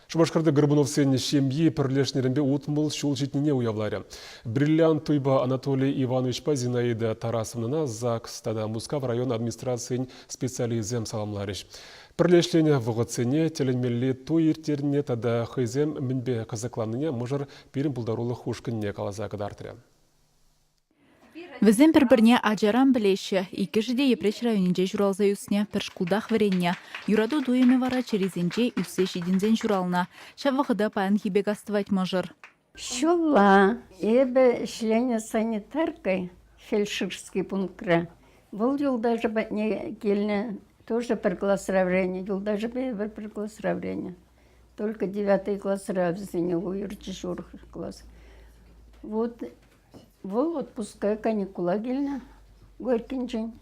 Шубашкарды Горбунов сен шемьи пірлешнерінбе утмыл шул жетніне уявлары. Бриллиант туйба Анатолий Иванович Зинаида Тарасовнына ЗАГС-тада Мускав район администрациян специализем саламларыш. Пірлешлене вғыцене теленмелі той ертеріне тада хайзем мінбе қызықланыне мұжыр перін бұлдарулы хушкінне қалаза кыдартыры. Візен бір-бірне ажаран білеші, екі жіде епреш районинже журалза үсіне піршкулдақ веренне. Юраду дуеме вара черезенже үссе шедінзен журалына. Шавығыда паян хибек астывать можыр. Шула, ебі шление санитаркой, фельдшерский пунктра. Бұл жылда же не келіне, тоже бір класс раврения. Жылда же бір класс раврения. Только 9 класс равзене, уйырчы шурх класс. Вот. Бұл отпускай каникула келіне, көркенжен.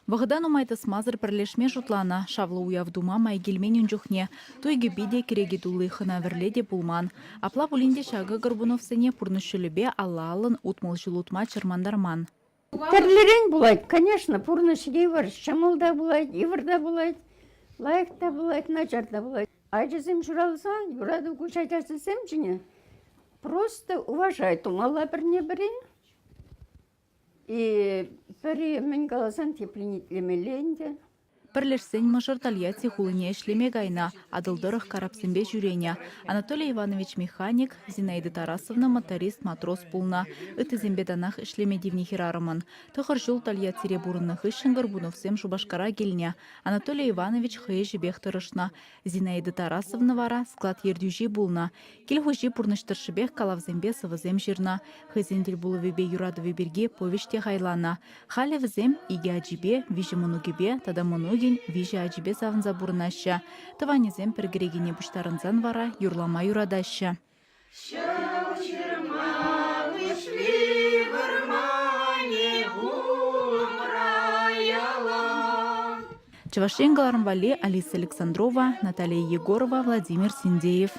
Вағыдан умайты смазыр пірлешме жұтлана, шавлы уявдума майгелменен жүхне, тойге биде кереге дулыхына верледе булман. Апла бұлінде шағы Горбунов сене пұрнышылыбе алла алын утмыл жылутма чырмандарман. Тәрлерен бұлайды, конечно, пұрнышыге бар, шамылда бұлайды, ивырда бұлайды, лайықта бұлайды, начарда бұлайды. Айжызым жұралсан, юрады күшайтасысым жіне, просто уважает, умала бірне-бірін. И мен қаласан тепленетленмеленде. Пірлешсен мұжыр Тольятти хулыне ішлеме гайна, адылдырық карапсенбе жүрене. Анатолий Иванович механик, Зинаида Тарасовна моторист матрос пулна. Үті зембеданах ішлеме дивни хирарымын. Тұхыр жыл Тольяттире бұрыннық ішін Горбуновсем Шубашкара келіне. Анатолий Иванович хые жібек тұрышна. Зинаида Тарасовна вара склад ердюжи булна. Кел хужи пұрныштыршыбек калавзембе сывызем жирна. Хызендел булывебе юрадыве берге повеште хайлана. Халі візем иге аджибе, вижі мұнугебе, тада мұнуген вижі аджибе савынза бұрынаща. Тыванезем піргірегіне бұштарынзан вара юрлама юрадаща. Чавашенгаларым Вали, Алиса Александрова, Наталья Егорова, Владимир Синдеев.